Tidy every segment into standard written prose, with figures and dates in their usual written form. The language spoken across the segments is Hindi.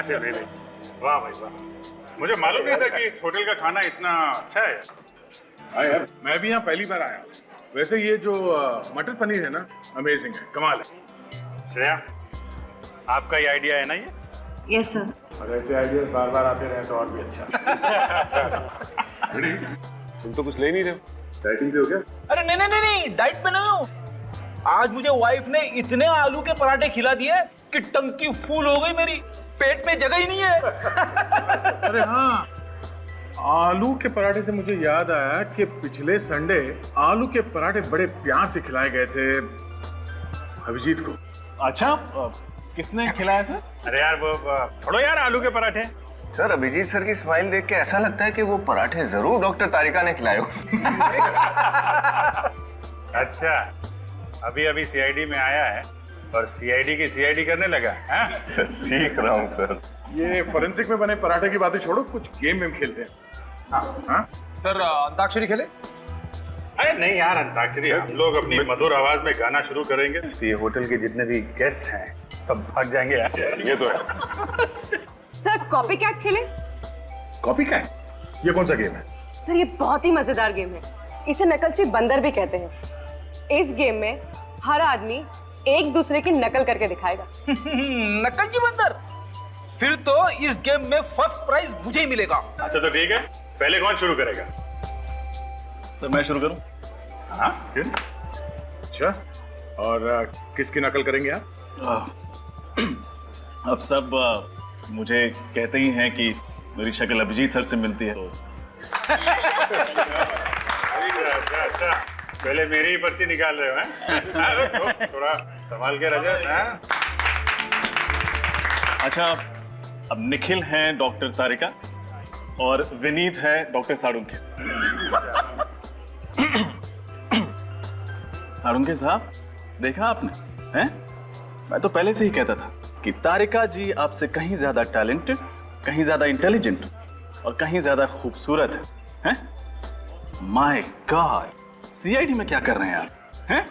अरे नहीं, वाह भाई वाह, मुझे मालूम नहीं था कि इस होटल का खाना इतना अच्छा है। हाँ यार, मैं भी यहाँ पहली बार आया। वैसे ये जो मटर पनीर है ना, अमेजिंग है, कमाल है। श्रेया, आपका ये आइडिया है ना ये? Yes sir. अगर ऐसे आइडिया बार बार आते रहे तो और भी अच्छा। तुम तो कुछ ले नहीं रहे हो। डाइटिंग भी हो गया? अरे नहीं नहीं नहीं नहीं, डाइट पे नहीं हूँ। आज मुझे वाइफ ने इतने आलू के पराठे खिला दिए कि टंकी फुल हो गई मेरी, पेट में जगह ही नहीं है। अरे हाँ, आलू के पराठे से मुझे याद आया कि पिछले संडे आलू के पराठे बड़े प्यार से खिलाए गए थे अभिजीत को। अच्छा, किसने खिलाया सर? अरे यार वो छोड़ो यार आलू के पराठे। सर, अभिजीत सर की स्माइल देख के ऐसा लगता है कि वो पराठे जरूर डॉक्टर तारिका ने खिलाए हो। अच्छा, अभी अभी सीआईडी में आया है और सीआईडी की सीआईडी करने लगा है? सर, सीख रहा हूँ सर। ये फोरेंसिक में बने पराठे की बातें छोड़ो, कुछ गेम में खेलते हैं। हाँ हाँ सर अंताक्षरी खेले? अरे नहीं यार, अंताक्षरी हम लोग अपनी मधुर आवाज में गाना शुरू करेंगे तो ये होटल के जितने भी गेस्ट हैं सब भाग जाएंगे यार। ये तो है। सर कॉपी कैट खेले? Copy cat? ये कौन सा गेम है? सर ये बहुत ही मजेदार गेम है, इसे नकलची बंदर भी कहते हैं। इस गेम में हर आदमी एक दूसरे की नकल करके दिखाएगा। नकलची बंदर? फिर तो इस गेम में फर्स्ट प्राइज मुझे ही मिलेगा। अच्छा तो ठीक है, पहले कौन शुरू करेगा? सर मैं शुरू करूं? हाँ क्यों? अच्छा, और किसकी नकल करेंगे आप? अब सब मुझे कहते ही हैं कि मेरी शक्ल अभिजीत सर से मिलती है तो अच्छा, पहले मेरी ही पर्ची निकाल रहे हो हैं? थोड़ा संभाल के रजत। अच्छा, अब निखिल हैं डॉक्टर तारिका और विनीत है डॉक्टर सारुंखे। सारुंखे साहब, देखा आपने? हैं? मैं तो पहले से ही कहता था कि तारिका जी आपसे कहीं ज्यादा टैलेंटेड, कहीं ज्यादा इंटेलिजेंट और कहीं ज्यादा खूबसूरत है। माय गॉड, सीआईडी में क्या कर रहे हैं आप? हैं?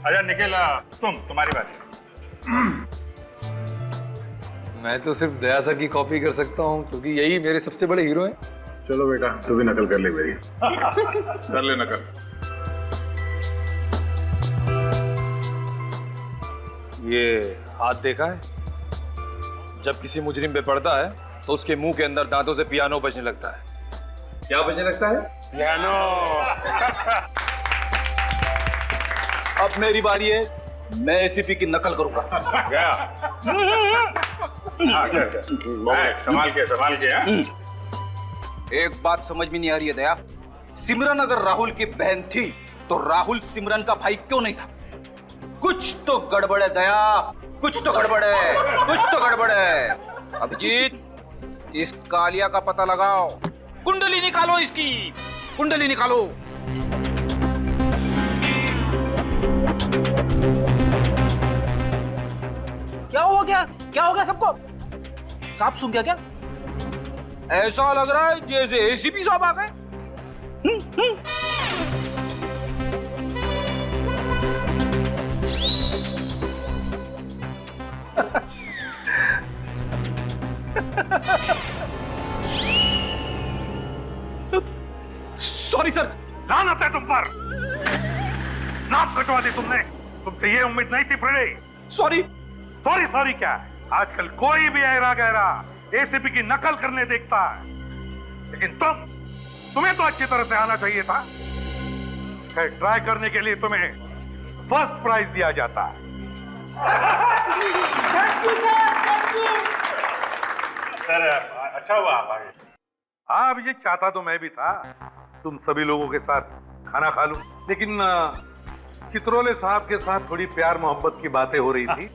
अच्छा निखिल, तुम्हारी बात। मैं तो सिर्फ दया सर की कॉपी कर सकता हूँ क्योंकि यही मेरे सबसे बड़े हीरो हैं। चलो बेटा, तू भी नकल कर ले मेरी। कर ले नकल। ये हाथ देखा है? जब किसी मुजरिम पे पड़ता है तो उसके मुंह के अंदर दांतों से पियानो बजने लगता है। क्या बजने लगता है? पियानो। अब मेरी बारी है, मैं एसीपी की नकल करूंगा। गया। संभाल के हाँ? एक बात समझ में नहीं आ रही है दया, सिमरन अगर राहुल की बहन थी तो राहुल सिमरन का भाई क्यों नहीं था? कुछ तो गड़बड़ है दया, कुछ तो गड़बड़ है, कुछ तो गड़बड़ है। अभिजीत, इस कालिया का पता लगाओ, कुंडली निकालो, इसकी कुंडली निकालो। क्या हो गया? क्या हो गया सबको? सांप सूंघ गया क्या? ऐसा लग रहा है जैसे एसीपी साहब आ गए। Sorry sir. लानत है तुम पर, नाक कटवा दी तुमने। तुमसे ये उम्मीद नहीं थी फ्रेडी। सॉरी। सॉरी सॉरी क्या है? आजकल कोई भी ऐरा गहरा एसीपी की नकल करने देखता है, लेकिन तुम्हें तो अच्छी तरह से आना चाहिए था। ट्राई करने के लिए तुम्हें फर्स्ट प्राइज दिया जाता है। सर अच्छा हुआ आप आ गए। हाँ अभिजीत, चाहता तो मैं भी था तुम सभी लोगों के साथ खाना खा लूं, लेकिन चित्रोले साहब के साथ थोड़ी प्यार मोहब्बत की बातें हो रही थी।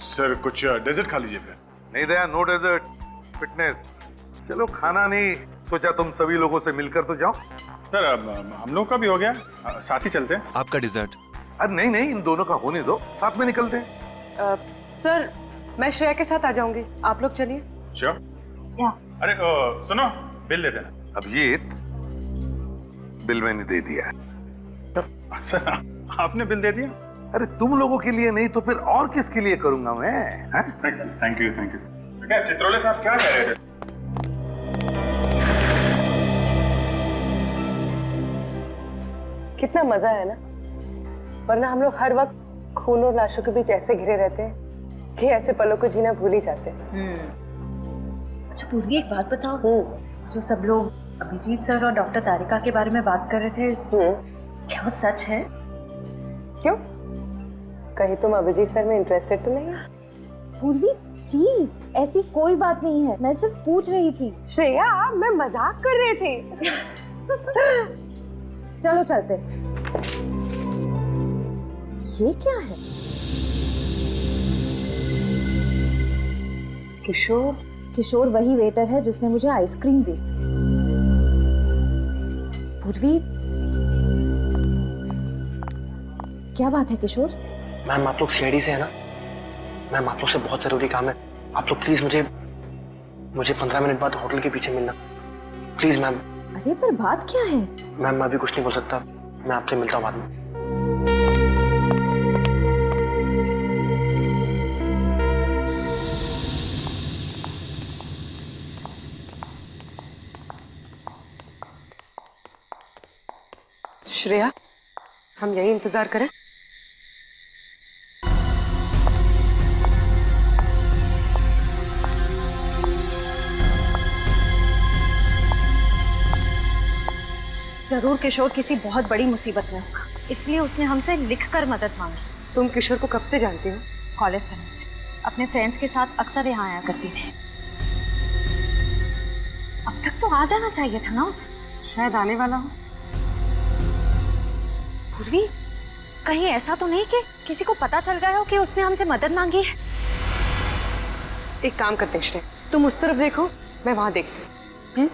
सर कुछ डेजर्ट खा लीजिए फिर। नहीं दया, नो डेजर्ट, फिटनेस। चलो खाना नहीं, सोचा तुम सभी लोगों से मिलकर तो जाओ। सर हम लोग का भी हो गया, साथ ही चलते हैं। आपका डिजर्ट? अरे नहीं नहीं, इन दोनों का होने दो, साथ में निकलते हैं। सर मैं श्रेया के साथ आ जाऊंगी, आप लोग चलिए। श्योर। अरे सुनो, बिल दे देना। अभिजीत, बिल मैंने दे दिया। सर आपने बिल दे दिया? अरे तुम लोगों के लिए नहीं तो फिर और किसके लिए करूंगा मैं? हैं? थैंक यू क्या चित्रोले साहब क्या कह रहे थे? कितना मजा है ना, वरना हम लोग हर वक्त खून और लाशों के बीच ऐसे घिरे रहते हैं कि ऐसे पलों को जीना भूल ही जाते हैं। अच्छा पूर्वी, एक बात बताओ, जो सब लोग अभिजीत सर और डॉक्टर तारिका के बारे में बात कर रहे थे, क्या वो सच है? क्यों, कहीं तुम अभिजीत सर में इंटरेस्टेड तो नहीं है? पूर्वी प्लीज, ऐसी कोई बात नहीं है, मैं सिर्फ पूछ रही थी। श्रेया, मैं मजाक कर रही थी। चलो चलते। ये क्या है? किशोर? किशोर वही वेटर है जिसने मुझे आइसक्रीम दी। पूर्वी, क्या बात है किशोर? मैम आप लोग सीआईडी से है ना? मैम आप लोग से बहुत जरूरी काम है, आप लोग प्लीज मुझे 15 मिनट बाद होटल के पीछे मिलना प्लीज मैम। अरे पर बात क्या है? मैम मैं अभी कुछ नहीं बोल सकता, मैं आपसे मिलता हूँ बाद में। श्रेया, हम यही इंतजार करें? जरूर किशोर किसी बहुत बड़ी मुसीबत में होगा, इसलिए उसने हमसे लिखकर मदद मांगी। तुम किशोर को कब से जानती हो? कॉलेज टाइम से, अपने फ्रेंड्स के साथ अक्सर यहाँ आया करती थी। अब तक तो आ जाना चाहिए था ना उसे। शायद आने वाला हो। पूर्वी, कहीं ऐसा तो नहीं कि किसी को पता चल गया हो कि उसने हमसे मदद मांगी है? एक काम करते हैं श्रेया, तुम उस तरफ देखो, मैं वहां देखती हूँ।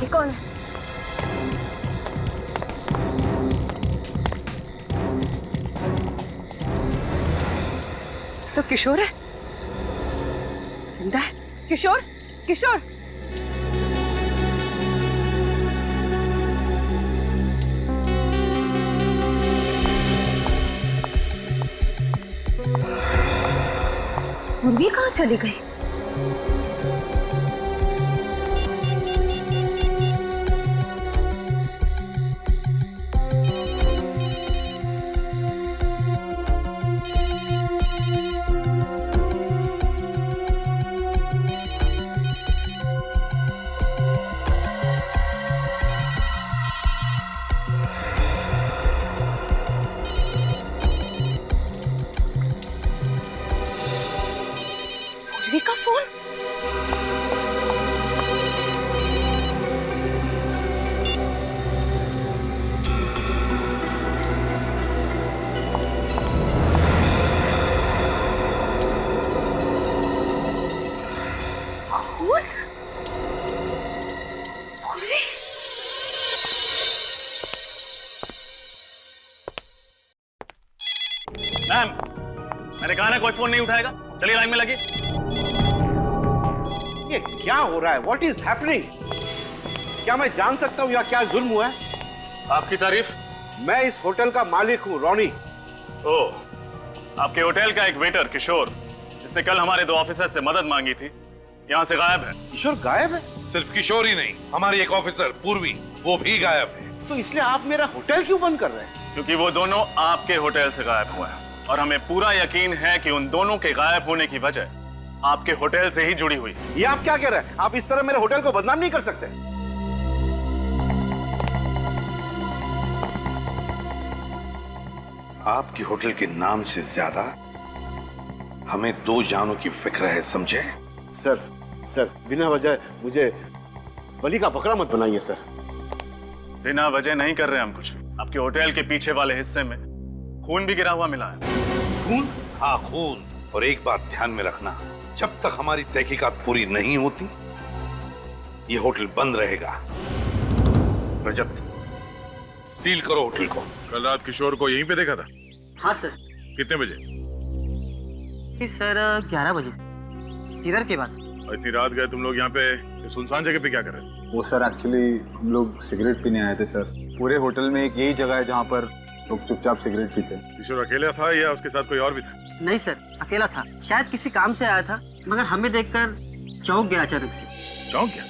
कौन है? तो किशोर है, जिंदा है। किशोर, किशोर, पूर्वी कहाँ चली गई? पूर्वी का फोन? मैम मैंने कहा ना कोई फोन नहीं उठाएगा, चलिए लाइन में लगी। ये क्या हो रहा है? What is happening? क्या मैं जान सकता हूँ या क्या जुल्म हुआ है? आपकी तारीफ? मैं इस होटल का मालिक हूँ, रॉनी। ओह, आपके होटल का एक वेटर किशोर, जिसने कल हमारे 2 ऑफिसर से मदद मांगी थी, यहाँ से गायब है। किशोर गायब है? सिर्फ किशोर ही नहीं, हमारी एक ऑफिसर पूर्वी, वो भी गायब है। तो इसलिए आप मेरा होटल क्यों बंद कर रहे हैं? क्योंकि वो दोनों आपके होटल से गायब हुए हैं और हमें पूरा यकीन है कि उन दोनों के गायब होने की वजह आपके होटल से ही जुड़ी हुई। ये आप क्या कह रहे हैं? आप इस तरह मेरे होटल को बदनाम नहीं कर सकते। आपके होटल के नाम से ज्यादा हमें 2 जानों की फिक्र है, समझे? सर बिना वजह मुझे बलि का बकरा मत बनाइए सर। बिना वजह नहीं कर रहे हम कुछ भी। आपके होटल के पीछे वाले हिस्से में खून भी गिरा हुआ मिला है। खून? हाँ खून। और एक बात ध्यान में रखना, जब तक हमारी तहकीकात पूरी नहीं होती ये होटल बंद रहेगा। रजत, सील करो होटल को। कल रात किशोर को यहीं पे देखा था? हाँ सर। कितने बजे? सर 11 बजे डिनर के बाद। और इतनी रात गए तुम लोग यहाँ पे ये सुनसान जगह पे क्या कर रहे थे? वो सर एक्चुअली हम लोग सिगरेट पीने आए थे सर। पूरे होटल में एक यही जगह है जहाँ पर लोग चुपचाप सिगरेट पीते हैं। किशोर अकेला था या उसके साथ कोई और भी था? नहीं सर, अकेला था। शायद किसी काम से आया था, मगर हमें देखकर चौंक गया अचानक से। चौंक गया?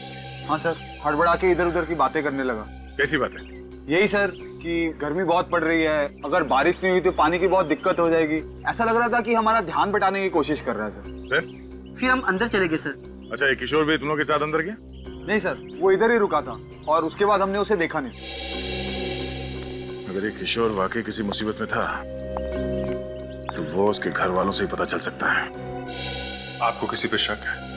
हाँ सर, हड़बड़ा के इधर उधर की बातें करने लगा। कैसी बात है? यही सर कि गर्मी बहुत पड़ रही है, अगर बारिश नहीं हुई तो पानी की बहुत दिक्कत हो जाएगी। ऐसा लग रहा था कि हमारा ध्यान बटाने की कोशिश कर रहा है सर। फिर हम अंदर चले गए सर। अच्छा, ये किशोर भी तुम लोग के साथ अंदर गया? नहीं सर, वो इधर ही रुका था और उसके बाद हमने उसे देखा नहीं। अगर ये किशोर वाकई किसी मुसीबत में था तो वो उसके घर वालों से ही पता चल सकता है। आपको किसी पे शक है?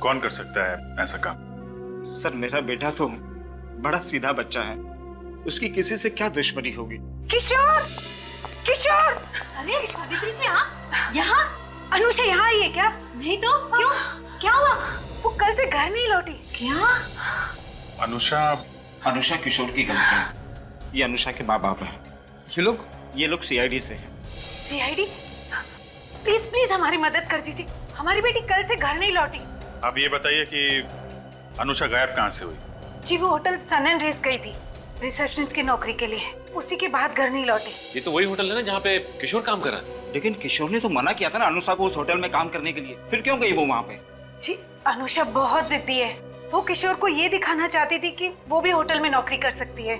कौन कर सकता है ऐसा काम? सर मेरा बेटा तो बड़ा सीधा बच्चा है, उसकी किसी से क्या दुश्मनी होगी। किशोर, किशोर! अरे सावित्री जी आप यहाँ? अनुषा यहाँ आई है क्या? नहीं तो क्यों? क्या हुआ? वो कल से घर नहीं लौटी। क्या? अनुषा किशोर की गर्लफ्रेंड। ये अनुषा के माँ बाप हैं। ये लोग सीआईडी से हैं। सीआईडी? प्लीज प्लीज हमारी मदद कर दीजिए, हमारी बेटी कल से घर नहीं लौटी। आप ये बताइए कि अनुषा गायब कहाँ से हुई? जी वो होटल सन एंड रेस गई थी रिसेप्शनिस्ट की नौकरी के लिए, उसी के बाद घर नहीं लौटी। ये तो वही होटल है ना जहाँ पे किशोर काम कर रहा था। लेकिन किशोर ने तो मना किया था ना अनुषा को उस होटल में काम करने के लिए, फिर क्यों गई वो वहाँ पे? जी अनुषा बहुत जिद्दी है, वो किशोर को ये दिखाना चाहती थी कि वो भी होटल में नौकरी कर सकती है।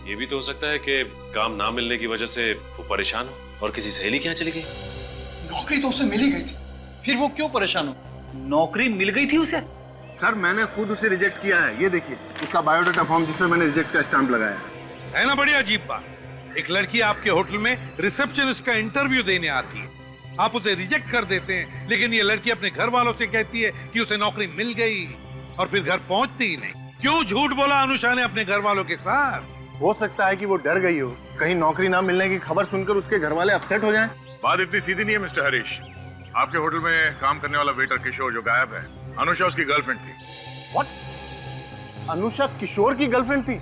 ये भी तो हो सकता है कि काम ना मिलने की वजह से वो परेशान हो और किसी सहेली के यहाँ चली गई। नौकरी तो उसे मिल ही गई थी, फिर वो क्यों परेशान हो? नौकरी मिल गई थी उसे? सर मैंने खुद उसे रिजेक्ट किया है, ये देखिए उसका बायोडाटा फॉर्म जिसमें मैंने रिजेक्ट का स्टैंप लगाया है ना। बड़ी अजीब बात, एक लड़की आपके होटल में रिसेप्शनिस्ट का इंटरव्यू देने आती है, आप उसे रिजेक्ट कर देते हैं, लेकिन ये लड़की अपने घर वालों से कहती है कि उसे नौकरी मिल गई और फिर घर पहुंचती ही नहीं। क्यों झूठ बोला अनुषा ने अपने घर वालों के साथ? हो सकता है कि वो डर गई हो, कहीं नौकरी ना मिलने की खबर सुनकर उसके घर वाले अपसेट हो जाएं। बात इतनी सीधी नहीं है मिस्टर हरीश। आपके होटल में काम करने वाला वेटर किशोर जो गायब है, अनुषा उसकी गर्लफ्रेंड थी। व्हाट? अनुषा किशोर की गर्लफ्रेंड थी?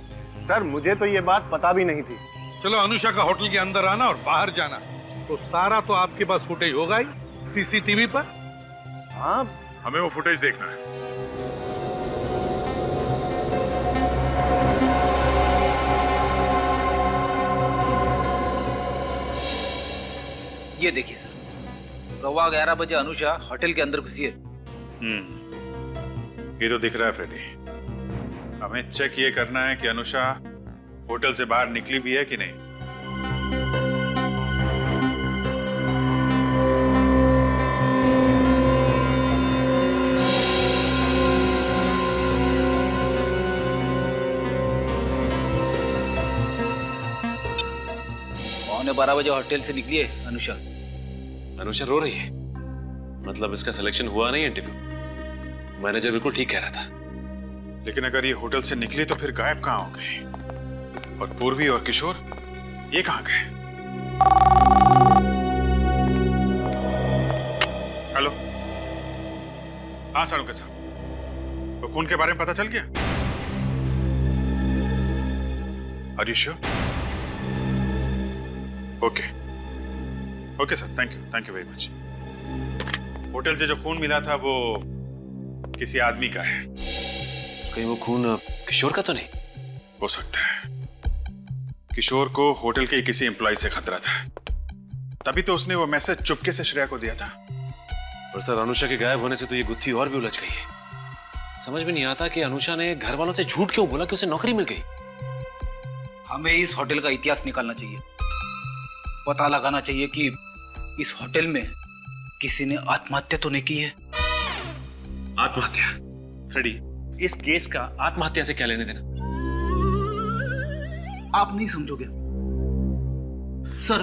सर मुझे तो ये बात पता भी नहीं थी। चलो अनुषा का होटल के अंदर आना और बाहर जाना तो सारा तो आपके पास फुटेज होगा ही सीसीटीवी पर। हाँ, हमें वो फुटेज देखना है। ये देखिए सर, 11:15 बजे अनुषा होटल के अंदर घुसी है। ये तो दिख रहा है फ्रेडी। हमें चेक ये करना है कि अनुषा होटल से बाहर निकली भी है कि नहीं। पौने 12 बजे होटल से निकली है अनुषा। अनुषा रो रही है, मतलब इसका सिलेक्शन हुआ नहीं इंटरव्यू। मैनेजर बिल्कुल ठीक कह रहा था। लेकिन अगर ये होटल से निकली तो फिर गायब कहाँ हो गई? और पूर्वी और किशोर ये कहाँ गए? हेलो, हाँ सारुके साहब, तो खून के बारे में पता चल गया? Are you sure? Okay okay sir, thank you very much. Hotel से जो खून मिला था वो किसी आदमी का है। कहीं वो खून किशोर का तो नहीं? हो सकता है। किशोर को होटल के किसी एम्प्लॉय से खतरा था, तभी तो उसने वो मैसेज चुपके से श्रेया को दिया था। पर सर अनुषा के गायब होने से तो ये गुत्थी और भी उलझ गई है। समझ में नहीं आता कि अनुषा ने घर वालों से झूठ क्यों बोला कि उसे नौकरी मिल गई। हमें इस होटल का इतिहास निकालना चाहिए, पता लगाना चाहिए कि इस होटल में किसी ने आत्महत्या तो नहीं की है। आत्महत्या? फ्रेडी, इस केस का आत्महत्या से क्या लेने देना? आप नहीं समझोगे सर।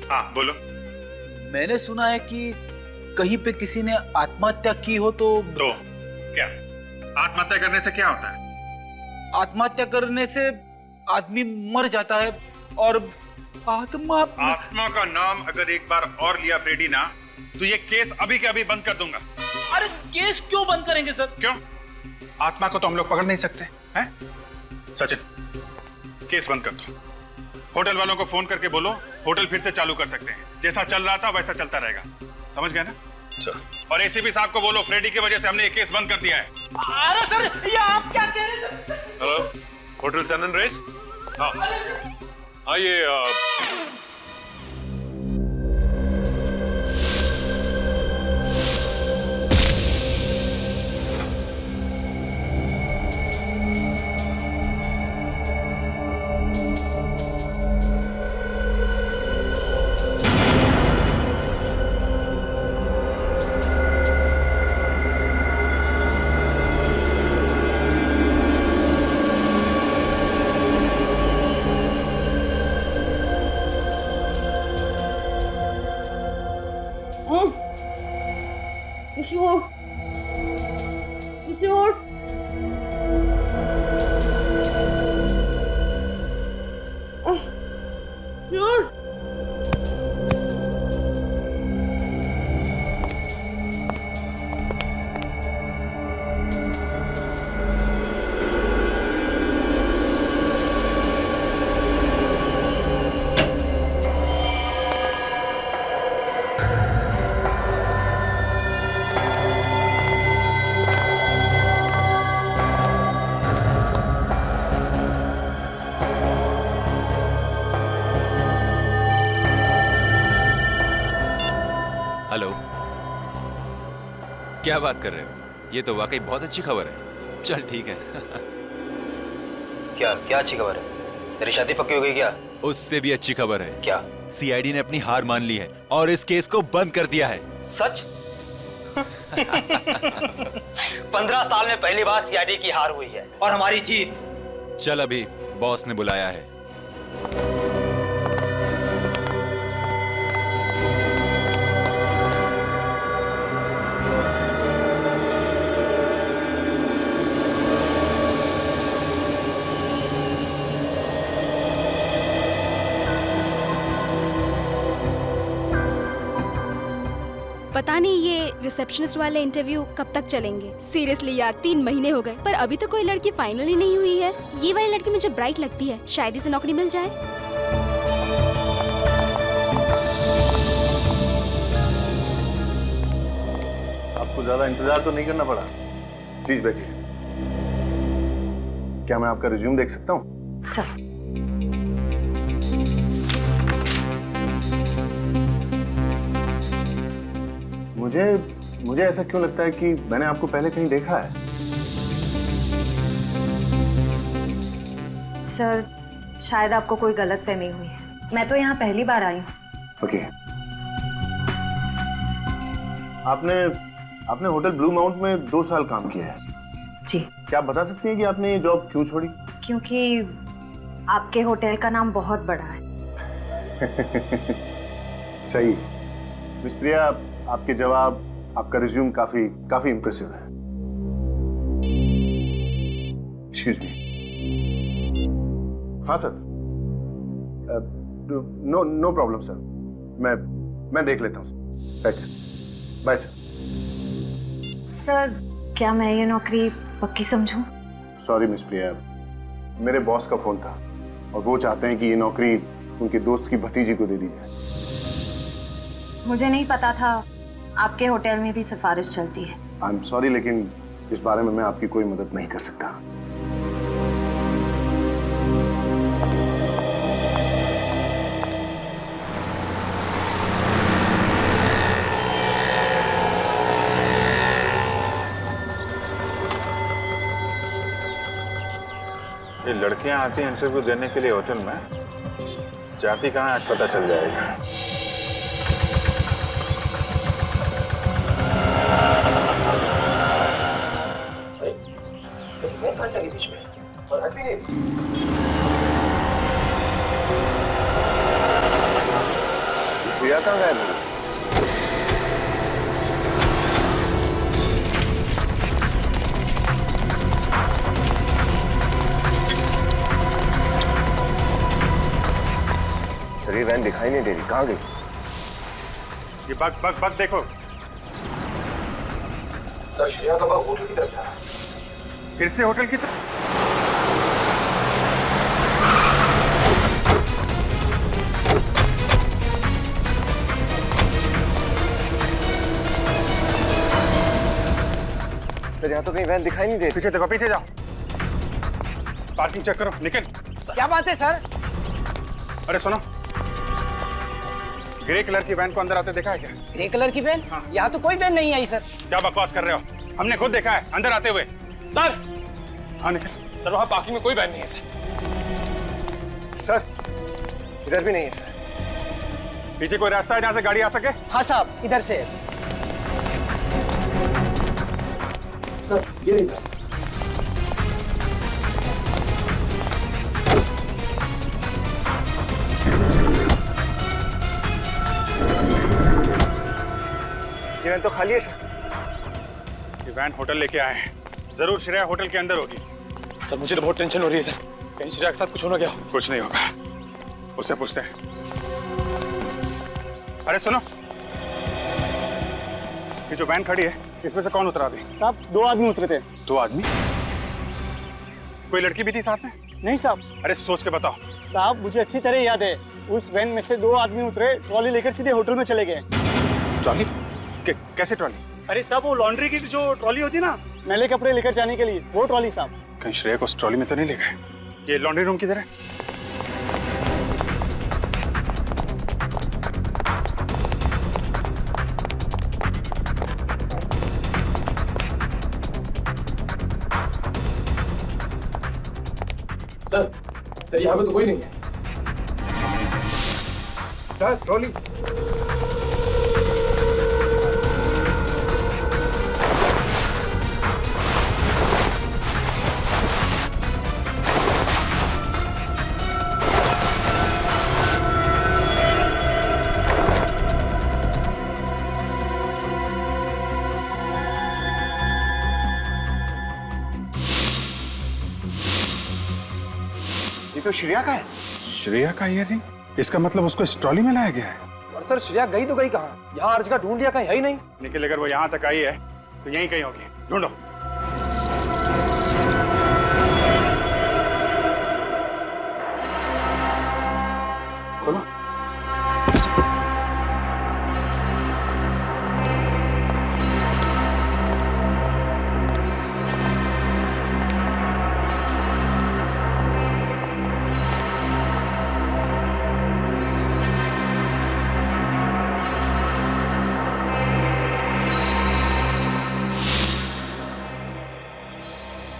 हाँ बोलो। मैंने सुना है कि कहीं पे किसी ने आत्महत्या की हो तो क्या आत्महत्या करने से क्या होता है? आत्महत्या करने से आदमी मर जाता है और आत्मा का नाम अगर एक बार और लिया फ्रेडी ना, तो ये केस अभी के अभी बंद कर दूंगा। अरे केस क्यों बंद करेंगे सर? क्यों? आत्मा को तो हम लोग पकड़ नहीं सकते हैं? सचिन, केस बंद कर दो। होटल वालों को फोन करके बोलो होटल फिर से चालू कर सकते हैं। जैसा चल रहा था वैसा चलता रहेगा। समझ गए ना? और एसीपी साहब को बोलो फ्रेडी की वजह से हमने ये केस बंद कर दिया है। अरे सर, ये आप क्या कह रहे हैं? Hello, hotel sun and race. हाँ, आइए। किशोर, किशोर, किशोर। हेलो, क्या बात कर रहे हो? ये तो वाकई बहुत अच्छी खबर है। चल ठीक है। क्या क्या अच्छी खबर है? तेरी शादी पक्की हो गई क्या? उससे भी अच्छी खबर है। क्या? सीआईडी ने अपनी हार मान ली है और इस केस को बंद कर दिया है। सच? 15 साल में पहली बार सीआईडी की हार हुई है और हमारी जीत। चल, अभी बॉस ने बुलाया है। पता नहीं ये रिसेप्शनिस्ट वाले इंटरव्यू कब तक चलेंगे। सीरियसली यार, 3 महीने हो गए पर अभी तक कोई लड़की फाइनल ही नहीं हुई है। ये वाली लड़की मुझे ब्राइट लगती है, शायद इसे नौकरी मिल जाए। आपको ज्यादा इंतजार तो नहीं करना पड़ा। प्लीज बैठिए। क्या मैं आपका रिज्यूम देख सकता हूँ? सर, मुझे ऐसा क्यों लगता है कि मैंने आपको पहले कहीं देखा है? सर शायद आपको कोई गलतफहमी हुई है। मैं तो यहाँ पहली बार आई हूँ। ओके। आपने होटल ब्लू माउंट में 2 साल काम किया है। जी। क्या आप बता सकती हैं कि आपने ये जॉब क्यों छोड़ी? क्योंकि आपके होटल का नाम बहुत बड़ा है। सही। मिस प्रिया, आपके जवाब, आपका रिज्यूम काफी इंप्रेसिव है। Excuse me. हाँ सर। No problem sir. मैं देख लेता हूँ। Bye sir. सर क्या मैं ये नौकरी पक्की समझूं? सॉरी मिस प्रिया, मेरे बॉस का फोन था और वो चाहते हैं कि ये नौकरी उनके दोस्त की भतीजी को दे दी जाए। मुझे नहीं पता था आपके होटल में भी सिफारिश चलती है। आई एम सॉरी, लेकिन इस बारे में मैं आपकी कोई मदद नहीं कर सकता। ये लड़कियां आती हैं इंटरव्यू देने के लिए होटल में, जाती कहाँ आज पता चल जाएगा। बीच में और हट भी नहीं। प्रिया कहाँ गए? शरीर वैन दिखाई नहीं दे रही, कहाँ गई? ये बग देखो। सर श्रेया का बग होटल की तरफ जा रहा है। फिर से होटल की तरफ। सर यहाँ तो कहीं वैन दिखाई नहीं दे। पीछे देखो, पीछे जाओ, पार्किंग चेक करो। निकल। क्या बात है सर? अरे सुनो, ग्रे कलर की वैन को अंदर आते देखा है क्या? ग्रे कलर की वैन? हाँ। यहाँ तो कोई वैन नहीं आई सर। क्या बकवास कर रहे हो? हमने खुद देखा है अंदर आते हुए। सर, हाँ निकल। सर वहाँ पार्किंग में कोई वैन नहीं है सर। सर इधर भी नहीं है सर। पीछे कोई रास्ता है जहाँ से गाड़ी आ सके? हाँ साहब, इधर से है। सर ये नहीं था। ये वैन तो खाली है सर। ये वैन होटल लेके आए हैं, जरूर श्रेया होटल के अंदर होगी। सर मुझे तो बहुत टेंशन हो रही है सर, कहीं श्रेया के साथ कुछ हो ना गया हो। कुछ नहीं होगा, उससे पूछते हैं। अरे सुनो, ये जो वैन खड़ी है इसमें से कौन उतरा अभी? साहब 2 आदमी उतरे थे। 2 आदमी? कोई लड़की भी थी साथ में? नहीं साहब। अरे सोच के बताओ। साहब मुझे अच्छी तरह याद है, उस वैन में से 2 आदमी उतरे, ट्रॉली लेकर सीधे होटल में चले गए। ट्रॉली? कैसे ट्रॉली? अरे साहब वो लॉन्ड्री की जो ट्रॉली होती ना, मैले कपड़े लेकर जाने के लिए, वो ट्रॉली साहब। कहीं श्रेया को उस ट्रॉली में तो नहीं ले गए? ये लॉन्ड्री रूम किधर है? सर यहाँ पे तो कोई नहीं है। Sir trolley. ये तो श्रेया का है। श्रेया का ईयररिंग? इसका मतलब उसको इस ट्रॉली में लाया गया है। और सर श्रेया गई तो गई कहाँ? यहाँ हर जगह ढूंढ लिया, कहीं है ही नहीं। निखिल अगर वो यहाँ तक आई है तो यहीं कहीं होगी, ढूंढो। खोलो।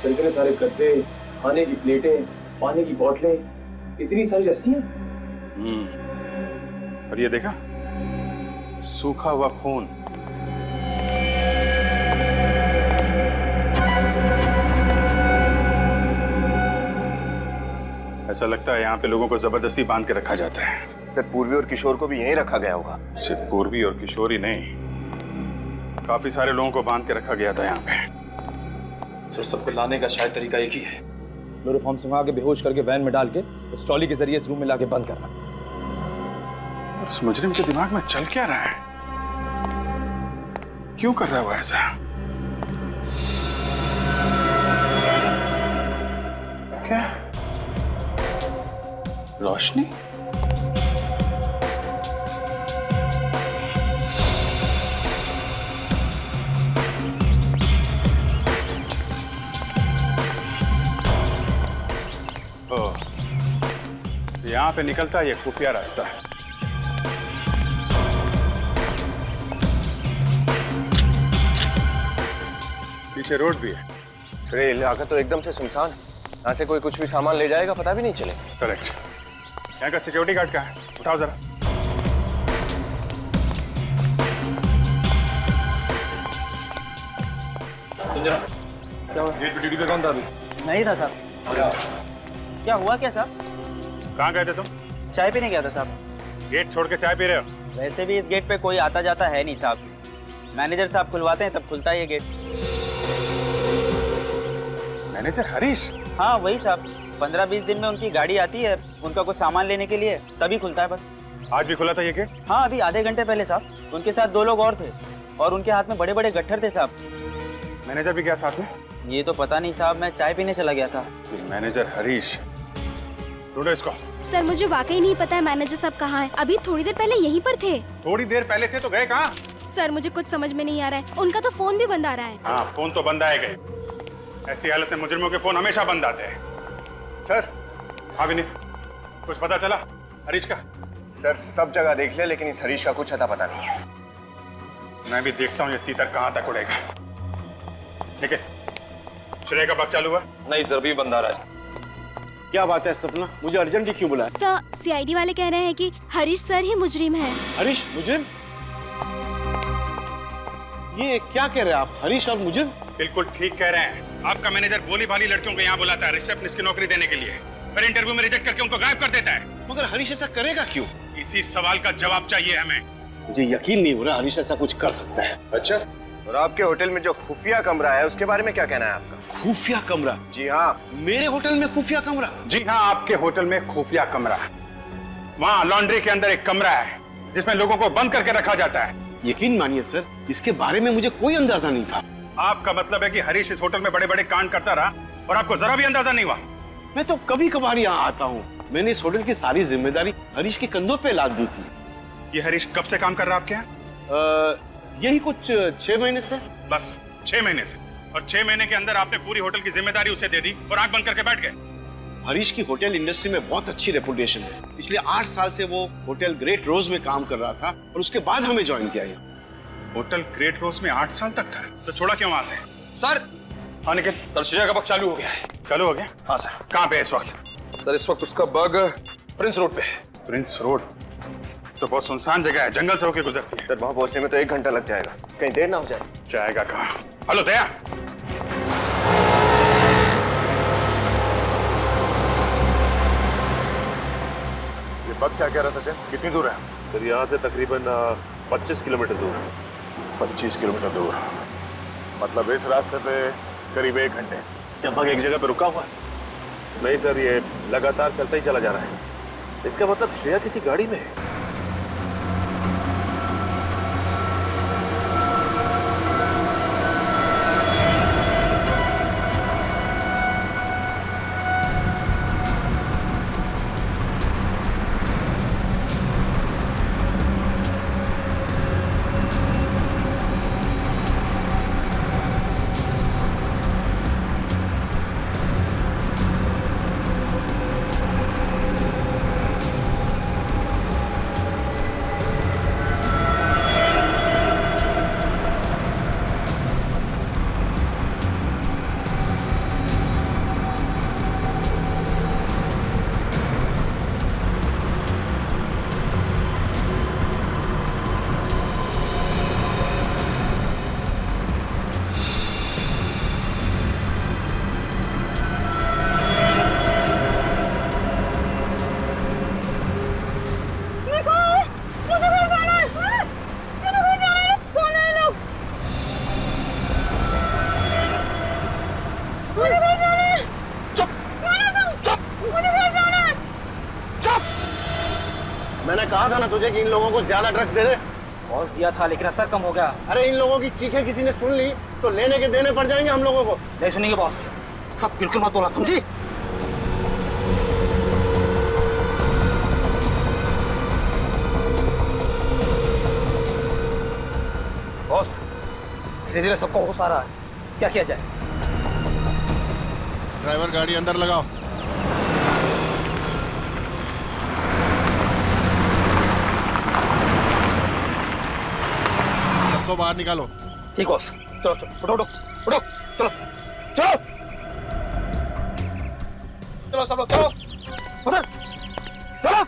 इतने सारे गद्दे, खाने की प्लेटें, पानी की बोतलें, इतनी सारी रस्सियां। और ये देखा, सूखा हुआ खून। ऐसा लगता है यहाँ पे लोगों को जबरदस्ती बांध के रखा जाता है। फिर पूर्वी और किशोर को भी यहीं रखा गया होगा। सिर्फ पूर्वी और किशोर ही नहीं, काफी सारे लोगों को बांध के रखा गया था यहाँ पे। सर सबको लाने का शायद तरीका एक ही है, क्लोरोफॉर्म सुंघा के बेहोश करके वैन में डाल के उस ट्रॉली के जरिए इस रूम में लाके बंद करना। और इस मुजरिम के दिमाग में चल क्या रहा है? क्यों कर रहा है वो ऐसा? क्या रोशनी? यहाँ पे निकलता है ये खुफिया रास्ता। पीछे रोड भी है। अरे इलाका तो एकदम से सुनसान है, यहाँ से कोई कुछ भी सामान ले जाएगा पता भी नहीं चलेगा। करेक्ट। यहाँ का सिक्योरिटी गार्ड कहाँ है? उठाओ जरा। संजना, क्या हुआ? गेट पे ड्यूटी पे कौन था अभी? नहीं था साहब। क्या हुआ क्या साहब? कहाँ गए थे तुम? चाय पीने गया था साहब। गेट छोड़ के चाय पी रहे हो? वैसे भी इस गेट पे कोई आता जाता है नहीं साहब, मैनेजर साहब खुलवाते हैं तब खुलता है ये गेट। मैनेजर हरीश? हाँ वही साहब, 15-20 दिन में उनकी गाड़ी आती है उनका कुछ सामान लेने के लिए, तभी खुलता है बस। आज भी खुला था ये गेट? हाँ अभी आधे घंटे पहले साहब। उनके साथ 2 लोग और थे और उनके हाथ में बड़े बड़े गट्ठर थे साहब। मैनेजर भी गया साथ में? ये तो पता नहीं साहब, मैं चाय पीने चला गया था। मैनेजर हरीश, ढूंढो इसको। सर मुझे वाकई नहीं पता है मैनेजर साहब कहाँ हैं। अभी थोड़ी देर पहले यहीं पर थे। थोड़ी देर पहले थे तो गए कहाँ? सर मुझे कुछ समझ में नहीं आ रहा है, उनका तो फोन भी बंद आ रहा है। हाँ, फोन तो बंद आएगा। ऐसी हालत में मुजरिमों के फोन हमेशा बंद आते हैं। सर, हाँ विनीत, कुछ पता चला हरीश का? सर सब जगह देख लिया, लेकिन इस हरीश का कुछ अता पता नहीं है। मैं भी देखता हूँ ये तीतर कहाँ तक उड़ेगा। ठीक है, श्रेय का वक्त चालू हुआ? नहीं सर, भी बंद आ रहा है। क्या बात है सपना, मुझे अर्जेंटली क्यों बुलाया? सर सीआईडी वाले कह रहे हैं कि हरीश सर ही मुजरिम है। हरीश मुजरिम? ये क्या कह रहे हैं आप, हरीश और मुजरिम? बिल्कुल ठीक कह रहे हैं। आपका मैनेजर भोली भाली लड़कियों को यहाँ बुलाता है रिसेप्शनिस्ट की नौकरी देने के लिए, पर इंटरव्यू में रिजेक्ट करके उनको गायब कर देता है। मगर हरीश ऐसा करेगा क्यों? इसी सवाल का जवाब चाहिए हमें। मुझे यकीन नहीं हो रहा हरीश ऐसा कुछ कर सकता है। अच्छा, और आपके होटल में जो खुफिया कमरा है उसके बारे में क्या कहना है आपका? खुफिया कमरा? जी हाँ। मेरे होटल में खुफिया कमरा? जी हाँ, आपके होटल में खुफिया कमरा। वहाँ लॉन्ड्री के अंदर एक कमरा है जिसमें लोगों को बंद करके रखा जाता है। यकीन मानिए सर, इसके बारे में मुझे कोई अंदाजा नहीं था। आपका मतलब है कि हरीश इस होटल में बड़े बड़े कांड करता रहा और आपको जरा भी अंदाजा नहीं हुआ? मैं तो कभी कभार यहाँ आता हूँ। मैंने इस होटल की सारी जिम्मेदारी हरीश के कंधों पे लाद दी थी। ये हरीश कब से काम कर रहा है आपके यहाँ? यही कुछ 6 महीने से। बस 6 महीने से? और 6 महीने के अंदर आपने पूरी होटल की जिम्मेदारी उसे दे दी और आंख बंद करके बैठ गए? हरीश की होटल इंडस्ट्री में बहुत अच्छी रेपुटेशन है। पिछले 8 साल से वो होटल ग्रेट रोज में काम कर रहा था और उसके बाद हमें ज्वाइन किया। होटल ग्रेट रोज में 8 साल तक था, तो छोड़ा क्यों वहां से? सर, हाँ निखिल। सर श्रेया का वक्त चालू हो गया है। चालू हो गया? हाँ सर। कहाँ पे है इस वक्त? सर इस वक्त उसका बग प्रिंस रोड पे है। प्रिंस रोड तो बहुत सुनसान जगह है, जंगल से होकर गुजरती है। सर वहां पहुंचने में तो 1 घंटा लग जाएगा, कहीं देर ना हो जाए। जाएगा कहाँ? हेलो दया, ये बग क्या कह रहा था? कितनी दूर है? सर यहाँ से तकरीबन 25 किलोमीटर दूर है। 25 किलोमीटर दूर, मतलब इस रास्ते पे करीब 1 घंटे। क्या बग एक जगह पे रुका हुआ है? नहीं सर, ये लगातार चलता ही चला जा रहा है। इसका मतलब श्रेया किसी गाड़ी में है। मैंने कहा था ना तुझे कि इन लोगों को ज्यादा ड्रग्स दे दे। बॉस दिया था लेकिन असर कम हो गया। अरे इन लोगों की चीखें किसी ने सुन ली तो लेने के देने पड़ जाएंगे हम लोगों को। नहीं सुनेंगे बॉस। सब बिल्कुल मत बोला, समझी? बॉस धीरे धीरे सबको होश आ रहा है, क्या किया जाए? ड्राइवर गाड़ी अंदर लगाओ। सबको बाहर निकालो। ठीक बॉस। चलो चलो, उठो उठो उठो, चलो चलो चलो सब लोग चलो उधर चलो।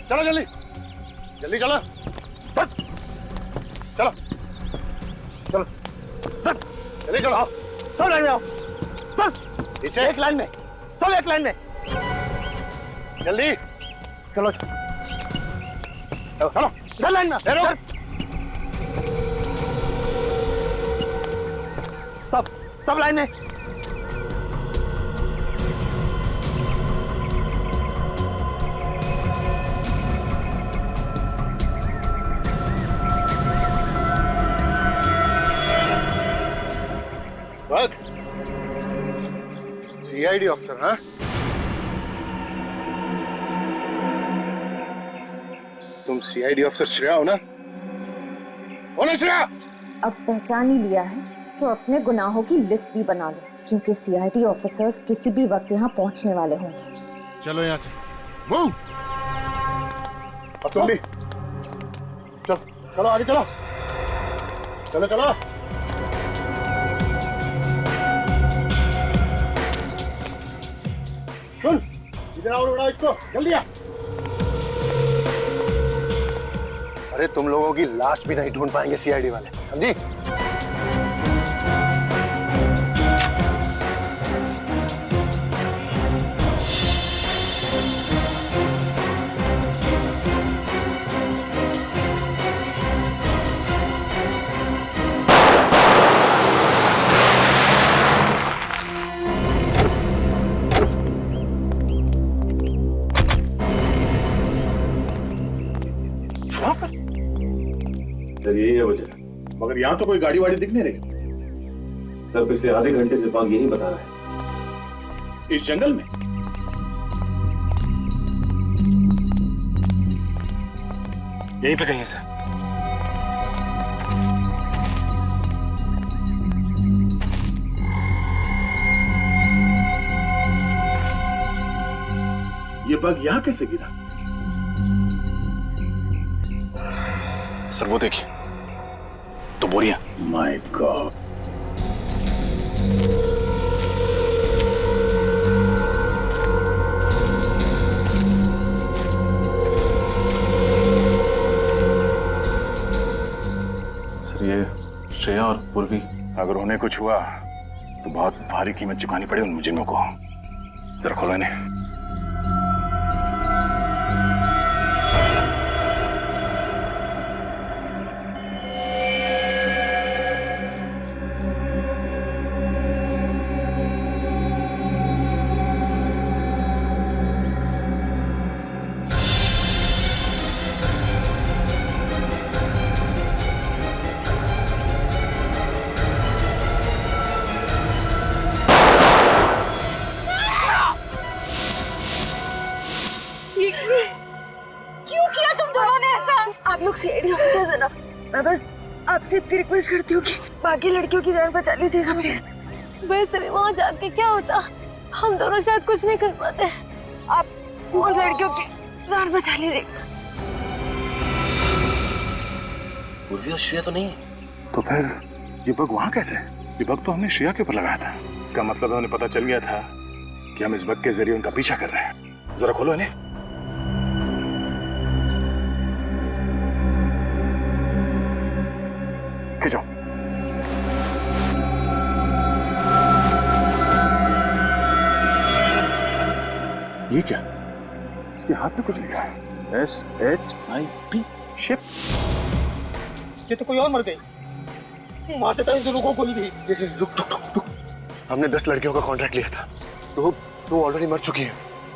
चलो जल्दी जल्दी चलो चलो चलो जल्दी चलो। सब लाइन में आओ, पीछे एक लाइन में, सब एक लाइन में। जल्दी चलो चलो इधर लाइन में ठहरो। सब लाइन में। सीआईडी ऑफिसर, हाँ? तुम सीआईडी ऑफिसर श्रेया हो ना? बोलो श्रेया! अब पहचान ही लिया है तो अपने गुनाहों की लिस्ट भी बना ले, क्योंकि सीआईडी ऑफिसर्स किसी भी वक्त यहाँ पहुँचने वाले होंगे। चलो यहाँ से, मूव! अब तुम भी चलो, चलो आगे चलो, चलो चलो। सुन, इधर आओ, उड़ाओ इसको, जल्दी आ। अरे तुम लोगों की लाश भी नहीं ढूंढ पाएंगे सीआईडी वाले, समझी? सर यही है वजह, मगर यहाँ तो कोई गाड़ी वाड़ी दिख नहीं रही। सर पिछले आधे घंटे से बाग यही बता रहा है। इस जंगल में? यहीं पे कहीं है सर। ये बाग यहाँ कैसे गिरा? सर वो देखिए, तो बोरियां। My God. सर ये श्रेया और पूर्वी, अगर उन्हें कुछ हुआ तो बहुत भारी कीमत चुकानी पड़े उन मुजरिमों को। जरा खोलो इन्हें। क्यों किया तुम दोनों ने ऐसा? आप लोग सीआईडी ऑफिसर्स है ना, मैं बस आपसे इतनी रिक्वेस्ट करती हूँ कि बाकी लड़कियों की जान बचा लीजिएगा प्लीज। वैसे भी वहाँ जाके क्या होता, हम दोनों शायद कुछ नहीं कर पाते। आप उन लड़कियों की जान बचा लीजिएगा। पूर्वी और श्रेया तो नहीं। तो फिर ये बग वहां कैसे? ये बग तो हमने श्रेया के ऊपर लगाया था। इसका मतलब हमें पता चल गया था कि हम इस बग के जरिए उनका पीछा कर रहे हैं। जरा खोलो इन्हें। खींचो। ये क्या? इसके हाथ में कुछ लिखा है, SHIP, शिप। ये तो कोई और मर गई। मारते था इन लोगों को गोली भी। रुक। हमने 10 लड़कियों का कॉन्ट्रैक्ट लिया था, तो वो ऑलरेडी मर चुकी है।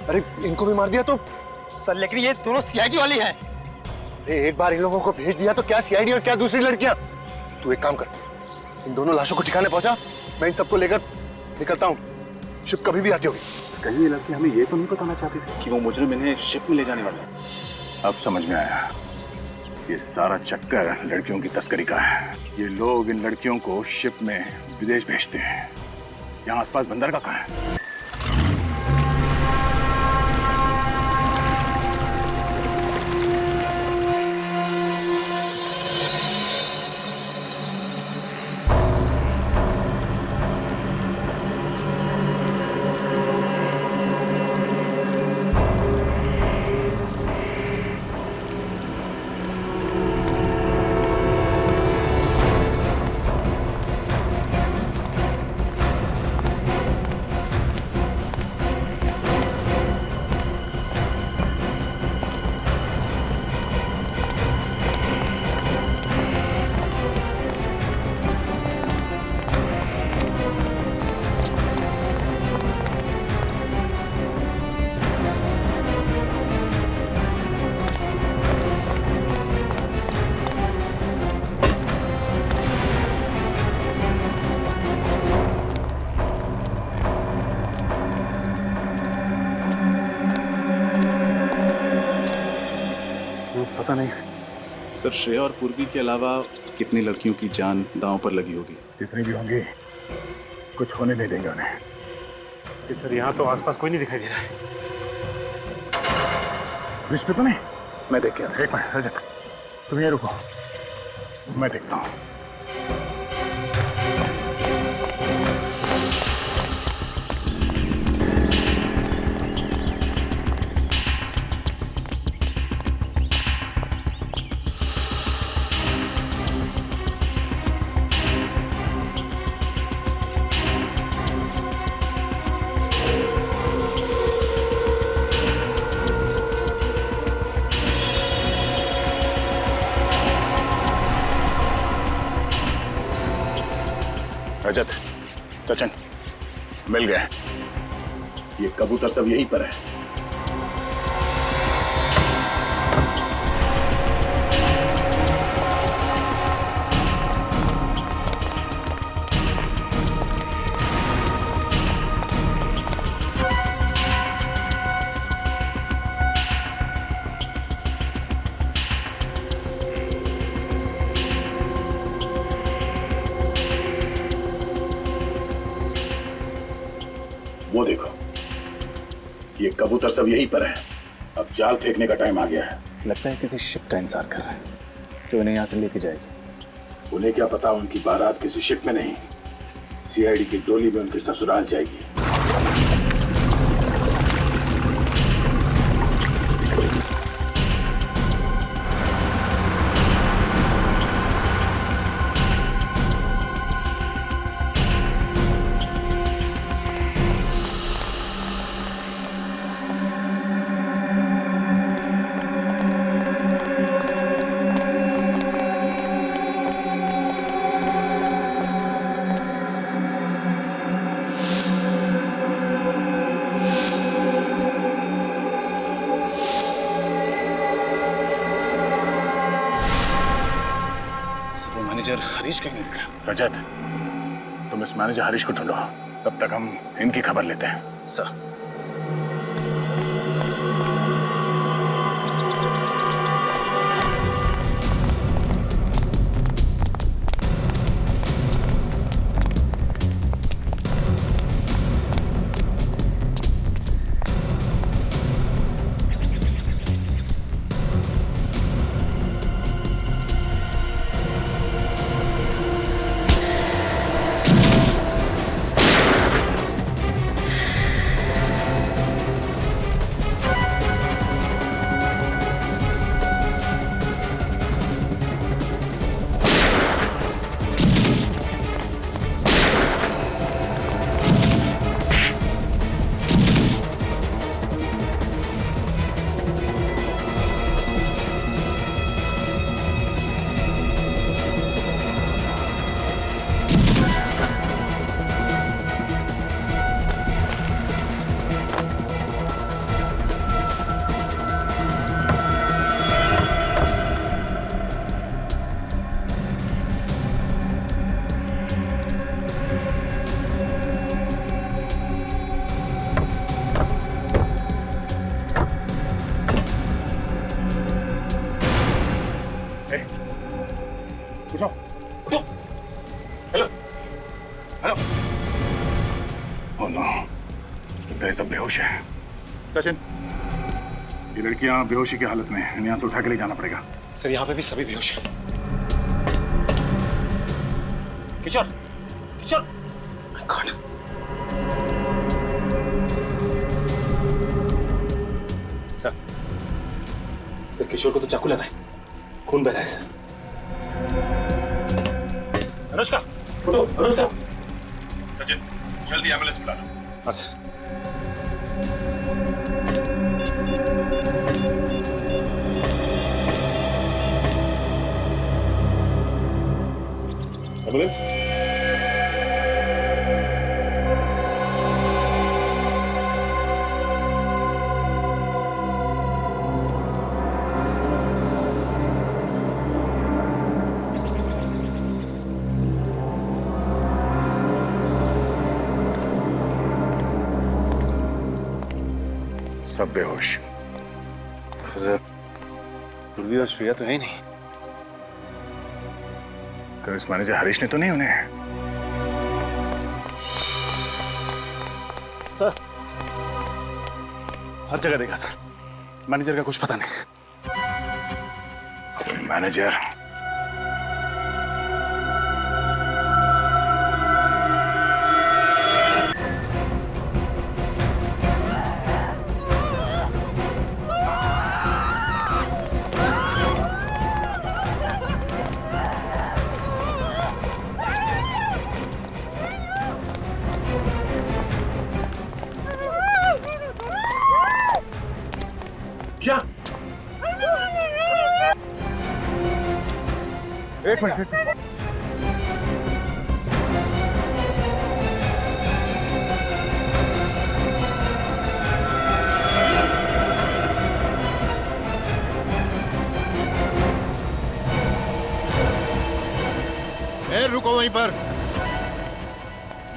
अरे इनको भी मार दिया तो? सर लेकिन ये दोनों सीआईडी वाली हैं। एक बार इन लोगों को भेज दिया तो क्या सीआईडी और क्या दूसरी लड़कियां? तू एक काम कर, इन दोनों लाशों को ठिकाने पहुंचा, मैं इन सबको लेकर निकलता हूँ। शिप कभी भी आती होगी। कहीं ये लड़की हमें ये तो नहीं बताना चाहती थी कि वो मुजरिम इन्हें शिप में ले जाने वाले हैं। अब समझ में आया, ये सारा चक्कर लड़कियों की तस्करी का है। ये लोग इन लड़कियों को शिप में विदेश भेजते हैं। यहाँ आसपास बंदरगाह कहाँ है? सर श्रेया और पूर्वी के अलावा कितनी लड़कियों की जान दांव पर लगी होगी? जितनी भी होंगी कुछ होने नहीं देंगे उन्हें। सर यहाँ तो आसपास कोई नहीं दिखाई दे रहा है। ब्रिज पे तो नहीं? मैं देख के आता हूं। एक मिनट रजत, तुम ये रुको, मैं देखता हूँ। रजत, सचिन, मिल गए। ये कबूतर सब यहीं पर है। वो देखो, ये कबूतर सब यहीं पर है। अब जाल फेंकने का टाइम आ गया है। लगता है किसी शिप का इंतजार कर रहा है जो इन्हें यहाँ से लेके जाएगी। उन्हें क्या पता उनकी बारात किसी शिप में नहीं, सीआईडी की डोली में उनके ससुराल जाएगी। मैनेजर हरीश कहीं नहीं दिख रहा। रजत, तुम इस मैनेजर हरीश को ढूंढो, तब तक हम इनकी खबर लेते हैं। सर। सब बेहोश है। सचिन, ये लड़कियां बेहोशी की हालत में हैं, यहाँ से उठा के ले जाना पड़ेगा। सर यहाँ पे भी सभी बेहोश हैं। किशोर, किशोर, गॉड। सर किशोर को तो चाकू लगा है, खून बह रहा है सर। अनुष्का, उठो, अनुष्का। सचिन, जल्दी एम्बुलेंस बुला लो। हाँ सर। एम्बुलेंस। सब बेहोश। पूर्वी और श्रेया तो है ही नहीं। कल इस मैनेजर हरीश ने तो नहीं उन्हें? सर, हर जगह देखा सर, मैनेजर का कुछ पता नहीं। मैनेजर क्या? एक मिनट। रुको वहीं पर।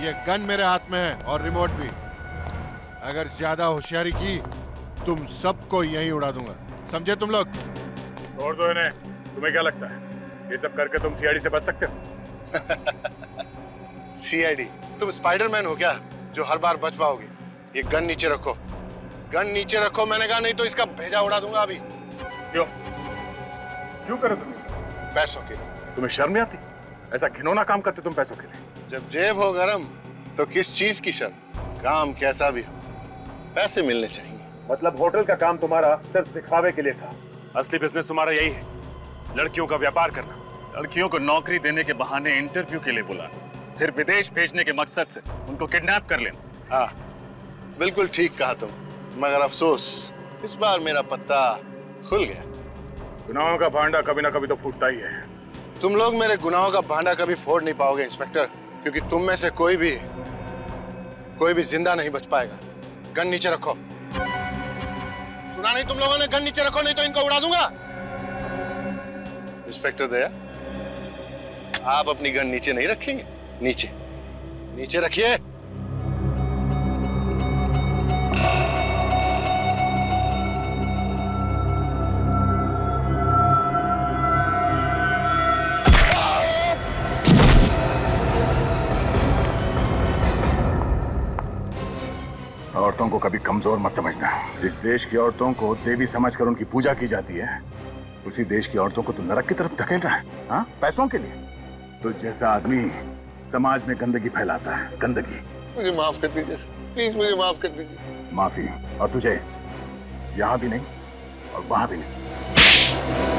ये गन मेरे हाथ में है और रिमोट भी। अगर ज्यादा होशियारी की तुम सबको यहीं उड़ा दूंगा, समझे तुम लोग? छोड़ दो इन्हें। तुम्हें क्या लगता है ये सब करके तुम सीआईडी से बच सकते हो? सीआईडी? तुम स्पाइडरमैन हो क्या जो हर बार बच पाओगे? ये गन नीचे रखो, गन नीचे रखो मैंने कहा, नहीं तो इसका भेजा उड़ा दूंगा अभी। क्यों क्यों करो तुम? पैसों के लिए। तुम्हें शर्म नहीं आती? ऐसा घिनौना काम करते तुम पैसों के लिए। जब जेब हो गरम तो किस चीज की शर्म? काम कैसा भी हो, पैसे मिलने चाहिए। मतलब होटल का काम तुम्हारा सिर्फ दिखावे के लिए था, असली बिजनेस तुम्हारा यही है, लड़कियों का व्यापार करना, लड़कियों को नौकरी देने के बहाने इंटरव्यू के लिए बुलाना, फिर विदेश भेजने के मकसद से उनको किडनैप कर लेना। हाँ, बिल्कुल ठीक कहा तुम, मगर अफसोस इस बार मेरा पत्ता खुल गया। गुनाहों का भांडा कभी ना कभी तो फूटता ही है। तुम लोग मेरे गुनाहों का भांडा कभी फोड़ नहीं पाओगे इंस्पेक्टर, क्योंकि तुम में से कोई भी जिंदा नहीं बच पाएगा। गन नीचे रखो। सुना नहीं तुम लोगों ने? गन नीचे रखो नहीं तो इनको उड़ा दूंगा। इंस्पेक्टर दया, आप अपनी गन नीचे नहीं रखेंगे? नीचे नीचे रखिए। औरतों को कभी कमजोर मत समझना। जिस देश की औरतों को देवी समझकर उनकी पूजा की जाती है, उसी देश की औरतों को तो नरक की तरफ धकेल रहा है, हाँ? पैसों के लिए। तो जैसा आदमी समाज में गंदगी फैलाता है, गंदगी। मुझे माफ कर दीजिए सर, प्लीज मुझे माफ कर दीजिए। माफी? और तुझे यहाँ भी नहीं और वहां भी नहीं।